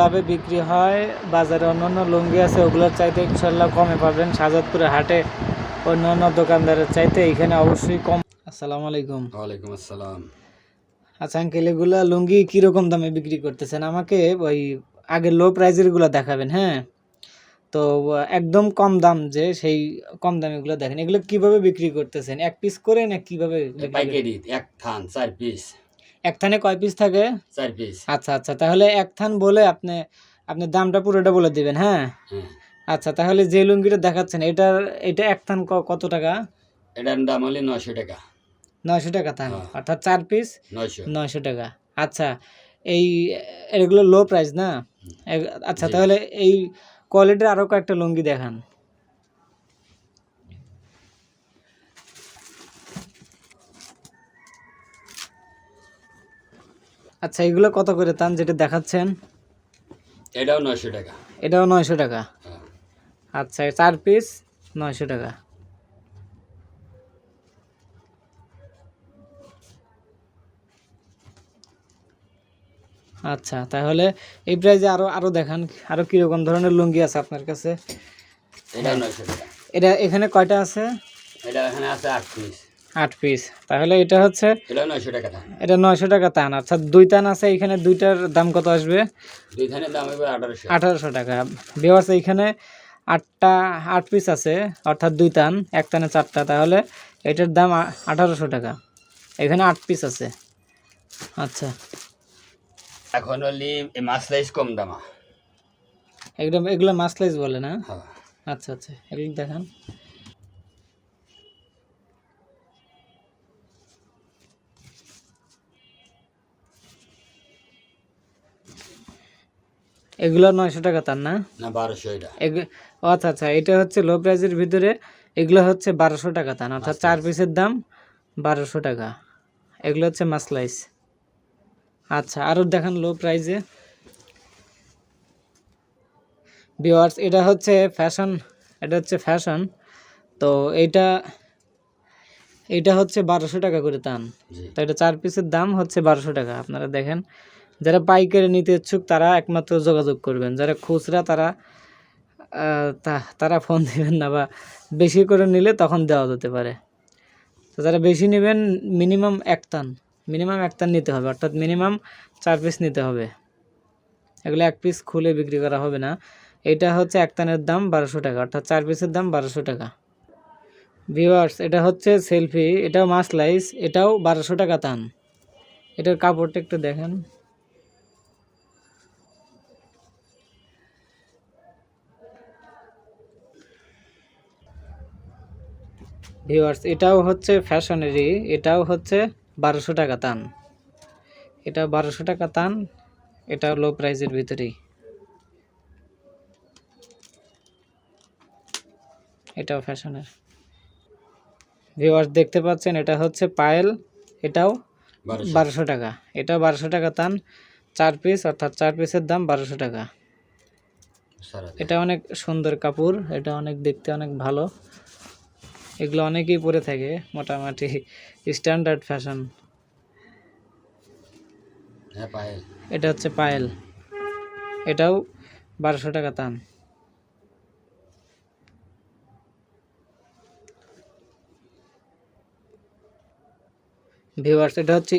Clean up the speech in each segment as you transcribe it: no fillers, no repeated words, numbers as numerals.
লাভে বিক্রি হয়। বাজারে অন্যান্য লুঙ্গি আছে, ওগুলোর চাইতে ইনশাল্লাহ কমে পাবেন। শাহজাদপুরে হাটে অন্যান্য দোকানদারের চাইতে এখানে অবশ্যই কম। আসসালামু আলাইকুম। ওয়ালাইকুম আসসালাম। আচ্ছা আঙ্কেল, এগুলা লুঙ্গি কীরকম দামে বিক্রি করতেছেন? আমাকে ওই আগে লো প্রাইজের গুলো দেখাবেন। হ্যাঁ, তো একদম কম দাম, যে সেই কম দামে এগুলো দেখেন। এগুলো কিভাবে বিক্রি করতেছেন? এক পিস করে না কিভাবে? পাইকারি এক থান 4 পিস। এক থানে কয় পিস থাকে? 4 পিস। আচ্ছা আচ্ছা, তাহলে এক থান বলে আপনি আপনি দামটা পুরোটা বলে দিবেন। হ্যাঁ আচ্ছা, তাহলে যে লুঙ্গিটা দেখাচ্ছেন এটা এক থান কত টাকা? এটার দাম হলে 900 টাকা। 900 টাকা থান, অর্থাৎ 4 পিস 900 টাকা। আচ্ছা, এই এগুলো লো প্রাইস না? আচ্ছা, তাহলে এই কোয়ালিটির আরও কয়েকটা লুঙ্গি দেখান। আচ্ছা, এগুলো কত করে তান যেটা দেখাচ্ছেন? এটাও 900 টাকা। এটাও 900 টাকা। আচ্ছা, 4 পিস 900 টাকা। আচ্ছা, তাহলে এই প্রাইজে আরো দেখান, আরো কিরকম ধরনের লুঙ্গি আছে আপনার কাছে? এটাও 900 টাকা। এটা এখানে কয়টা আছে? এটা এখানে আছে 8 পিস। 8 পিস, তাহলে এটা হচ্ছে এটাও 900 টাকা থান। এটা 900 টাকা তান। আচ্ছা, 2 তান আছে এখানে, দুইটার দাম কত আসবে? 2 থানের দাম হবে 1800। 1800 টাকা। ভিউয়ার্স, এইখানে 8 পিস আছে, অর্থাৎ 2 তান, এক তানে 4টা, তাহলে এটার দাম 1800 টাকা। এখানে 8 পিস আছে। আচ্ছা, এখন হলি এই মাসলাইজ কম দামা। এগুলো মাসলাইজ বলে না? হ্যাঁ। আচ্ছা আচ্ছা, এগুলো দেখান। এগুলো 900 টাকা তার না? 1200 এটা। আচ্ছা আচ্ছা, এটা হচ্ছে লো প্রাইজের ভিতরে। এগুলো হচ্ছে 1200 টাকা তান, অর্থাৎ 4 পিসের দাম 1200 টাকা। এগুলো হচ্ছে মাসলাইজ। আচ্ছা, আরও দেখান লো প্রাইজে। ভিউয়ার্স, এটা হচ্ছে ফ্যাশন, তো এটা হচ্ছে 1200 টাকা করে তান। তো এটা 4 পিসের দাম হচ্ছে 1200 টাকা। আপনারা দেখেন, যারা পাইকারি নিতে ইচ্ছুক তারা একমাত্র যোগাযোগ করবেন। যারা খুচরা তারা ফোন দিবেন না, বা বেশি করে নিলে তখন দেওয়া যেতে পারে। তো যারা বেশি নেবেন, মিনিমাম এক তান নিতে হবে, অর্থাৎ মিনিমাম 4 পিস নিতে হবে। এগুলো 1 পিস খুলে বিক্রি করা হবে না। এটা হচ্ছে এক তানের দাম 1200 টাকা, অর্থাৎ 4 পিসের দাম 1200 টাকা। ভিউয়ার্স, এটা হচ্ছে সেলফি, এটাও মাসলাইজ, এটাও 1200 টাকা তান। এটার কাপড়টা একটু দেখেন। ভিউয়ার্স, এটাও হচ্ছে ফ্যাশনেরই, এটাও হচ্ছে 1200 টাকা তান। এটা 1200 টাকা তান, এটা লো প্রাইজের ভিতরেই। এটাও ফ্যাশনের। ভিউয়ার্স, দেখতে পাচ্ছেন, এটা হচ্ছে পায়েল, এটাও 1200 টাকা। এটাও 1200 টাকা তান, 4 পিস, অর্থাৎ 4 পিসের দাম 1200 টাকা। এটা অনেক সুন্দর কাপড়, এটা অনেক দেখতে অনেক ভালো। এগুলো অনেকেই পরে থাকে, মোটামুটি স্ট্যান্ডার্ড ফ্যাশন। এটা হচ্ছে পায়েল, এটাও 1200 টাকা তান। ভিউয়ার্স, এটা হচ্ছে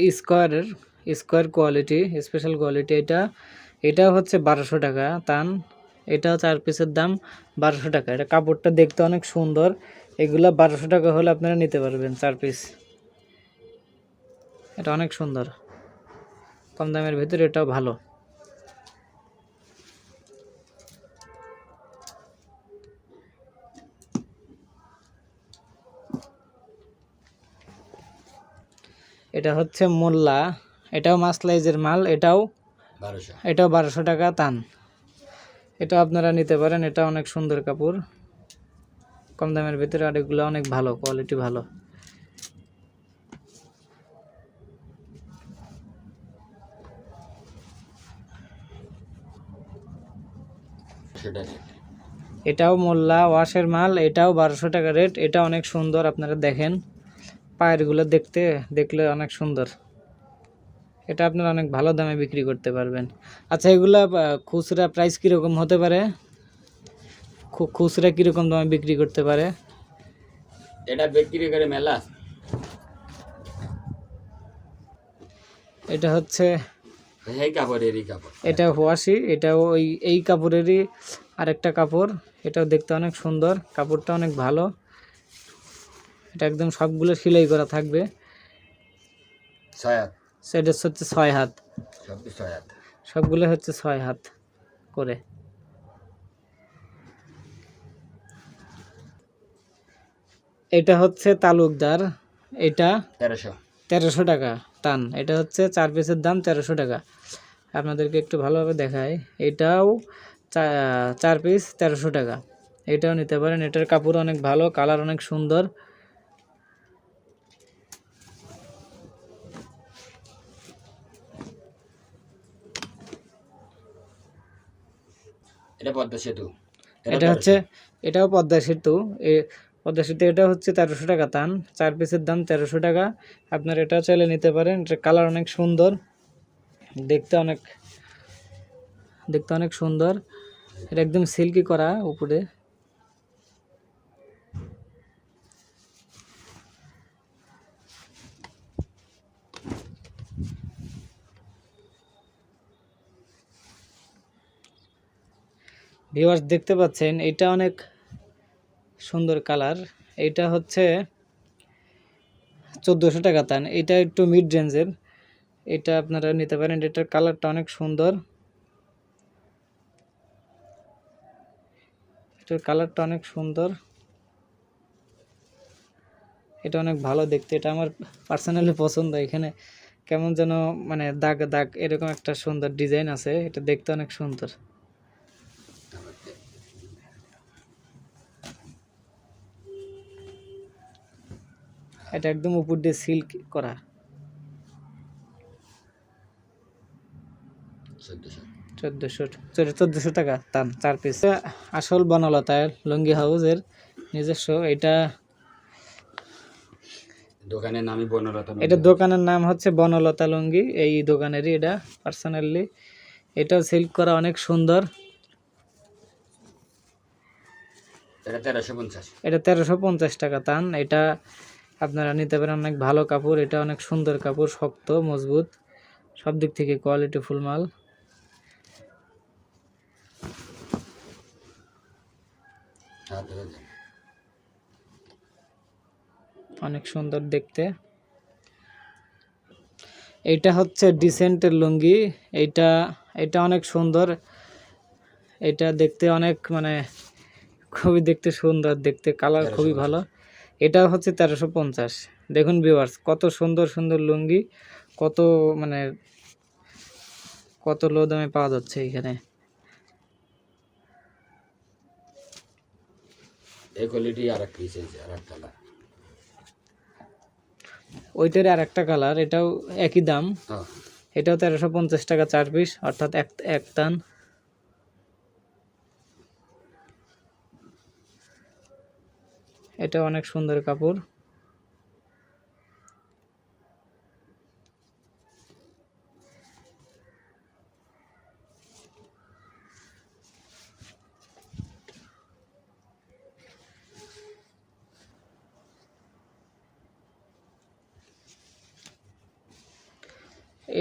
স্কোয়ার কোয়ালিটি, স্পেশাল কোয়ালিটি। এটাও হচ্ছে 1200 টাকা তান। এটাও 4 পিসের দাম 1200 টাকা। এটা কাপড়টা দেখতে অনেক সুন্দর। এগুলো 1200 টাকা হলে আপনারা নিতে পারবেন 4 পিস। এটা অনেক সুন্দর, কম দামের ভিতরে এটাও ভালো। এটা হচ্ছে মোল্লা, এটাও মাসলাইজের মাল, এটাও 1200 টাকা তান। এটা আপনারা নিতে পারেন, এটা অনেক সুন্দর কাপড়, কম দামের ভিতরে, আর এগুলো অনেক ভালো কোয়ালিটি, ভালো। এটাও মোল্লা ওয়াশের মাল, এটাও 1200 টাকা রেট। এটা অনেক সুন্দর, আপনারা দেখেন পায়েরগুলো দেখলে অনেক সুন্দর। এটা আপনারা অনেক ভালো দামে বিক্রি করতে পারবেন। আচ্ছা, এগুলা খুচরা প্রাইস কীরকম হতে পারে? খুচরা কীরকম দামে বিক্রি করতে পারে? এটা বিক্রি করে মেলা। এটা হচ্ছে এই কাপড়েরই কাপড়। এটা ওয়াশি, এটাও এই কাপড়েরই আরেকটা কাপড়। এটাও দেখতে অনেক সুন্দর, কাপড়টা অনেক ভালো। এটা একদম সবগুলো সেলাই করা থাকবে। 6 হাত। সেটা হচ্ছে 6 হাত, সব 6 হাত। সবগুলো হচ্ছে 6 হাত করে। এটা হচ্ছে তালুকদার, এটা 1300 টাকা টান। এটা হচ্ছে 4 পিসের দাম 1300 টাকা। আপনাদেরকে একটু ভালোভাবে দেখাই। এটাও 4 পিস 1300 টাকা। এটাও নিতে পারেন। এটার কাপড় অনেক ভালো, কালার অনেক সুন্দর। এটা পদ্মা সেতু। এটা হচ্ছে, এটাও পদ্মা সেতু। পদ্মা সেতু এটা হচ্ছে 1300 টাকা টান। 4 পিসের দাম 1300 টাকা। আপনারা এটাও চাইলে নিতে পারেন। এটার কালার অনেক সুন্দর, দেখতে অনেক সুন্দর। এটা একদম সিল্কি করা উপরে। ভিউয়ার্স দেখতে পাচ্ছেন, এটা অনেক সুন্দর কালার। এটা হচ্ছে 1400 টাকা টান। এটা একটু মিড রেঞ্জের, এটা আপনারা নিতে পারেন। এটার কালারটা অনেক সুন্দর, এটার কালারটা অনেক সুন্দর। এটা অনেক ভালো দেখতে, এটা আমার পার্সোনালি পছন্দ। এখানে কেমন যেন মানে দাগ দাগ এরকম একটা সুন্দর ডিজাইন আছে, এটা দেখতে অনেক সুন্দর। এটা একদম উপর দিয়ে সিল্ক করা। 1400 টাকা দাম 4 পিস। আসল বনলতায় লুঙ্গি হাউসের নিজস্ব। এটা দোকানের নামই বনলতা। এটা দোকানের নাম হচ্ছে বনলতা লুঙ্গি। এই দোকানেরই এটা পার্সোনালি। এটাও সিল্ক করা অনেক সুন্দর। এটা 1350। এটা 1350 টাকা টান। এটা আপনারা নিতে পারেন, অনেক ভালো কাপড়। এটা অনেক সুন্দর কাপড়, শক্ত মজবুত, সব দিক থেকে কোয়ালিটি ফুল মাল। অনেক সুন্দর দেখতে। এটা হচ্ছে ডিসেন্টের লুঙ্গি। এটা অনেক সুন্দর। এটা দেখতে অনেক মানে খুবই দেখতে সুন্দর, দেখতে কালার খুবই ভালো। এটা হচ্ছে 1350। দেখুন ভিউয়ার্স, কত সুন্দর সুন্দর লুঙ্গি, কত মানে কত লো দামে পাওয়া যাচ্ছে এখানে। এই কোয়ালিটি আরেক পিস আছে, আরেক কালার। ওইটার আর একটা কালার, এটাও একই দাম। এটাও 1350 টাকা 4 পিস, অর্থাৎ এক টান। এটা অনেক সুন্দর কাপড়।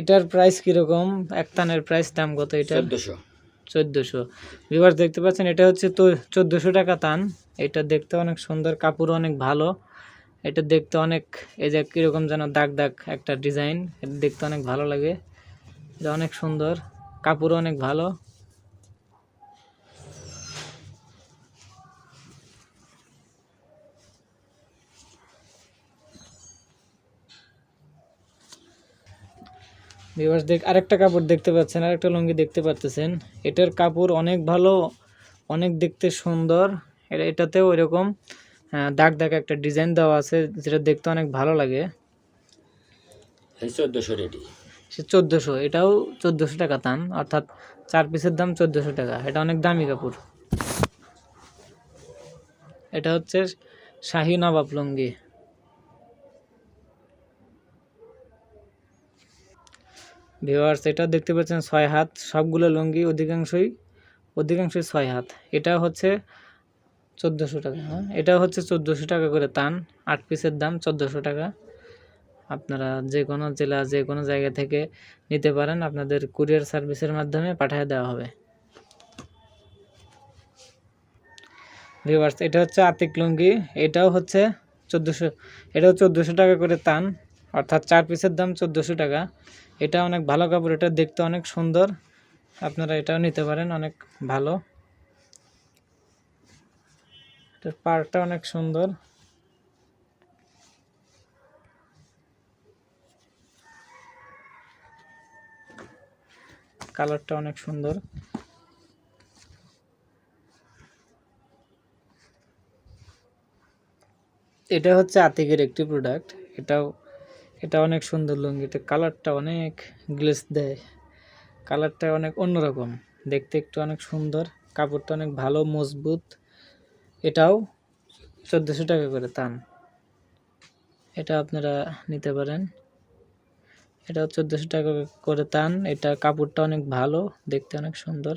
এটার প্রাইস কিরকম? এক টানের প্রাইস দাম কত? এটা 1400। ভিউয়ার্স দেখতে পাচ্ছেন, এটা হচ্ছে তো 1400 টাকা টান। এটা দেখতে অনেক সুন্দর, কাপড় অনেক ভালো। এটা দেখতে অনেক, এই যে কীরকম যেন দাগ দাগ একটা ডিজাইন, এটা দেখতে অনেক ভালো লাগে। এটা অনেক সুন্দর, কাপড় অনেক ভালো। ভিউয়ার্স আরেকটা কাপড় দেখতে পাচ্ছেন, আরেকটা লুঙ্গি দেখতে পাচ্ছেন। এটার কাপড় অনেক ভালো, অনেক দেখতে সুন্দর। এটাতেও এরকম দাগ দাগ একটা ডিজাইন দেওয়া আছে, যেটা দেখতে অনেক ভালো লাগে। 1400 রেডি। সে 1400, এটাও 1400 টাকা দাম, অর্থাৎ 4 পিসের দাম 1400 টাকা। এটা অনেক দামি কাপড়। এটা হচ্ছে শাহী নবাব লুঙ্গি। ভিউয়ার্স এটা দেখতে পাচ্ছেন 6 হাত, সবগুলো লুঙ্গি অধিকাংশই 6 হাত। এটা হচ্ছে 1400 টাকা। হ্যাঁ, এটা হচ্ছে 1400 টাকা করে তান, 8 পিসের দাম 1400 টাকা। আপনারা যে কোনো জেলা যে কোনো জায়গা থেকে নিতে পারেন, আপনাদের কুরিয়ার সার্ভিসের মাধ্যমে পাঠিয়ে দেওয়া হবে। ভিউয়ার্স এটা হচ্ছে আতিক লুঙ্গি, এটাও হচ্ছে 1400, এটাও 1400 টাকা করে তান, অর্থাৎ 4 পিসের দাম 1400 টাকা। এটা অনেক ভালো কাপড়, এটা দেখতে অনেক সুন্দর, আপনারা এটাও নিতে পারেন, অনেক ভালো, এটার পাড়টা অনেক সুন্দর। কালারটা অনেক সুন্দর। এটা হচ্ছে আতিকের একটি প্রোডাক্ট, এটা অনেক সুন্দর লুঙ্গি, এটা কালারটা অনেক গ্লেজ দেয়, কালারটা অনেক অন্যরকম, দেখতে একটু অনেক সুন্দর, কাপড়টা অনেক ভালো মজবুত। এটাও 1400 টাকা করে তান, এটা আপনারা নিতে পারেন। এটাও 1400 টাকা করে তান, এটা কাপড়টা অনেক ভালো, দেখতে অনেক সুন্দর,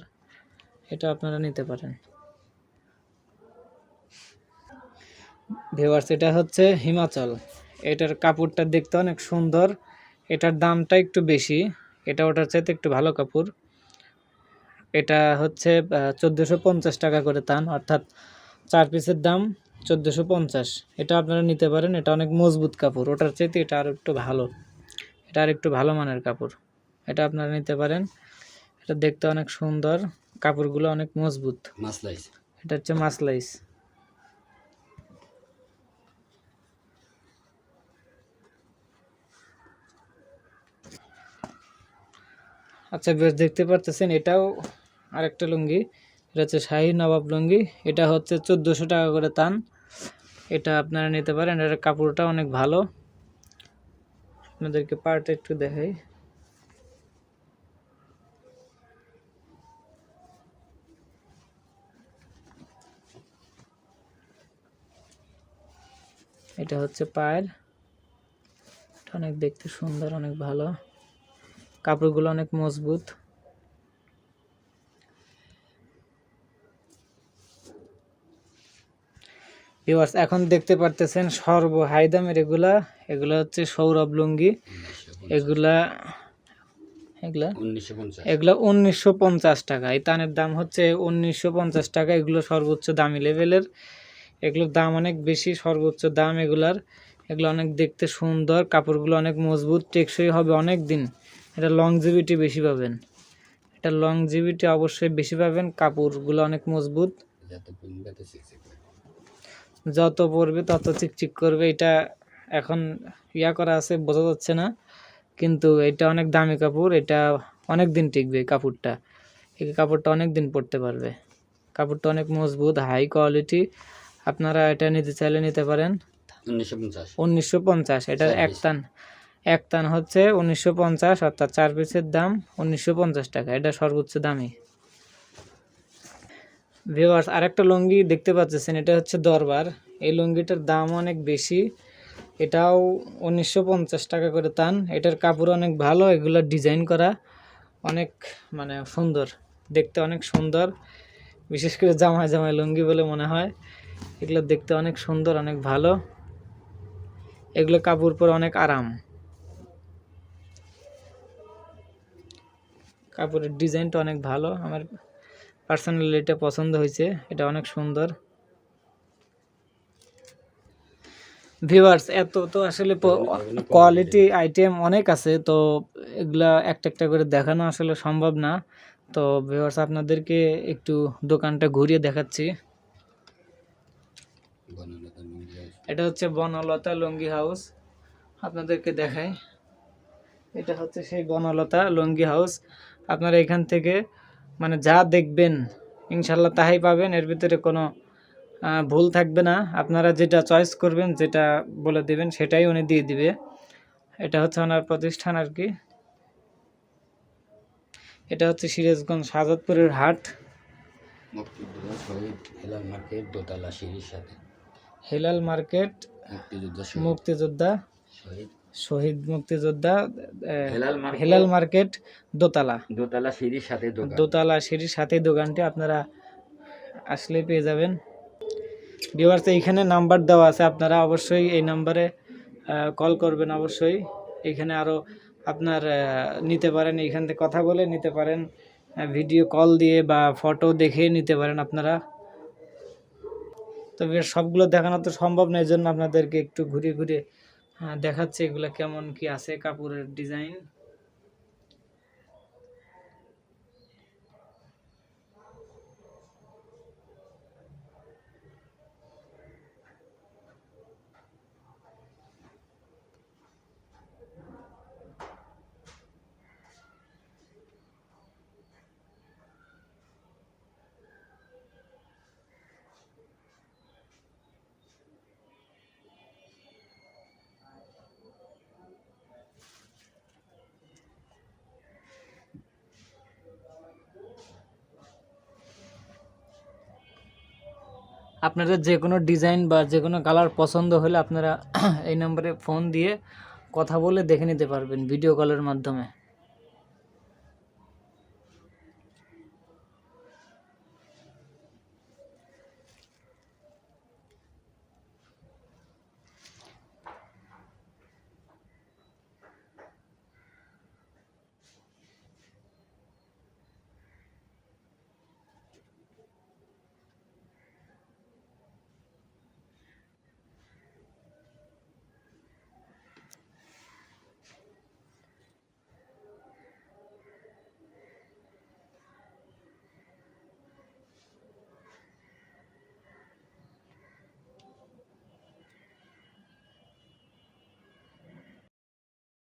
এটা আপনারা নিতে পারেন। ভিউয়ার্স এটা হচ্ছে হিমাচল, এটার কাপড়টা দেখতে অনেক সুন্দর, এটার দামটা একটু বেশি, এটা ওটার চাইতে একটু ভালো কাপড়। এটা হচ্ছে 1450 টাকা করে তান, অর্থাৎ 4 পিসের দাম 1450। এটা আপনারা নিতে পারেন, এটা অনেক মজবুত কাপড়, ওটার চাইতে এটা আর একটু ভালো, এটা আর একটু ভালো মানের কাপড়, এটা আপনারা নিতে পারেন। এটা দেখতে অনেক সুন্দর, কাপড়গুলো অনেক মজবুত। মাসলাইস, এটা হচ্ছে মাসলাইস। আচ্ছা বেশ, দেখতে পারতেছেন এটাও আরেকটা লুঙ্গি, এটা হচ্ছে শাহী নবাব লুঙ্গি, এটা হচ্ছে 1400 টাকা করে তান, এটা আপনারা নিতে পারেন, এটার কাপড়টা অনেক ভালো। আপনাদেরকে পার্টটা একটু দেখাই, এটা হচ্ছে পায়ের, এটা অনেক দেখতে সুন্দর, অনেক ভালো, কাপড়গুলো অনেক মজবুত। ভিউয়ার্স এখন দেখতে পারতেছেন সর্ব হাই দামের এগুলা হচ্ছে সৌরভ লুঙ্গি, এগুলা 1950 টাকা, এই তানের দাম হচ্ছে 1950 টাকা। এগুলো সর্বোচ্চ দামি লেভেলের, এগুলোর দাম অনেক বেশি, সর্বোচ্চ দাম এগুলার। এগুলো অনেক দেখতে সুন্দর, কাপড়গুলো অনেক মজবুত, টেকসই হবে অনেক দিন, এটা লংজিভিটি বেশি পাবেন, এটা লংজিভিটি অবশ্যই বেশি পাবেন, কাপড়গুলো অনেক মজবুত, যত পরবে তত চিকচিক করবে। এটা এখন করা আছে বোঝা যাচ্ছে না, কিন্তু এটা অনেক দামি কাপড়, এটা অনেক দিন টিকবে কাপড়টা, এই কাপড়টা অনেক দিন পরতে পারবে, কাপড়টা অনেক মজবুত, হাই কোয়ালিটি। আপনারা এটা নিতে চাইলে নিতে পারেন। 1950 এটার এক তান হচ্ছে 1950, অর্থাৎ 4 পিসের দাম 1950 টাকা, এটা সর্বোচ্চ দামি। ভিউয়ার্স আরেকটা লুঙ্গি দেখতে পাচ্ছেন, এটা হচ্ছে দরবার, এই লুঙ্গিটার দাম অনেক বেশি, এটাও 1950 টাকা করে তান, এটার কাপড় অনেক ভালো, এগুলো ডিজাইন করা অনেক মানে সুন্দর, দেখতে অনেক সুন্দর, বিশেষ করে জামাই জামাই লুঙ্গি বলে মনে হয়, এগুলো দেখতে অনেক সুন্দর, অনেক ভালো, এগুলো কাপড় পরে অনেক আরাম, কাপড়ের ডিজাইনটা অনেক ভালো, আমার পার্সোনালি এটা পছন্দ হয়েছে, এটা অনেক সুন্দর। ভিউয়ার্স এত তো আসলে কোয়ালিটি আইটেম অনেক আছে, তো এগুলা একটা একটা করে দেখানো আসলে সম্ভব না, তো ভিউয়ার্স আপনাদেরকে একটু দোকানটা ঘুরিয়ে দেখাচ্ছি। এটা হচ্ছে বনলতা লুঙ্গি হাউস, আপনাদেরকে দেখাই, এটা হচ্ছে সেই বনলতা লুঙ্গি হাউস। আপনারা এখান থেকে মানে যা দেখবেন ইনশাল্লাহ তাই পাবেন, এর ভিতরে কোনো ভুল থাকবে না, আপনারা যেটা চয়েস করবেন, যেটা বলে দিবেন সেটাই উনি দিয়ে দিবে, এটা হচ্ছে ওনার প্রতিষ্ঠান আর কি। এটা হচ্ছে সিরাজগঞ্জ শাহজাদপুরের হাট, হেলাল মার্কেট মুক্তিযোদ্ধা শহীদ মুক্তিযোদ্ধা হেলাল হেলাল মার্কেট দোতলা দোতলা সিঁড়ির সাথে দোকান। দোতলা সিঁড়ির সাথে দোকানটি, আপনারা আসলে পেয়ে যাবেন। ভিউয়ার্স, এইখানে নাম্বার দেওয়া আছে, আপনারা অবশ্যই এই নাম্বারে কল করবেন অবশ্যই। এখানে আরও আপনার নিতে পারেন, এইখান থেকে কথা বলে নিতে পারেন, ভিডিও কল দিয়ে বা ফটো দেখে নিতে পারেন আপনারা। তবে সবগুলো দেখানো তো সম্ভব নয়, এই জন্য আপনাদেরকে একটু ঘুরে ঘুরে দেখাচ্ছে এগুলো কেমন কি আছে কাপড়ের ডিজাইন। আপনাদের যে কোনো ডিজাইন বা যে কোনো কালার পছন্দ হলে আপনারা এই নম্বরে ফোন দিয়ে কথা বলে দেখে নিতে পারবেন ভিডিও কলের মাধ্যমে।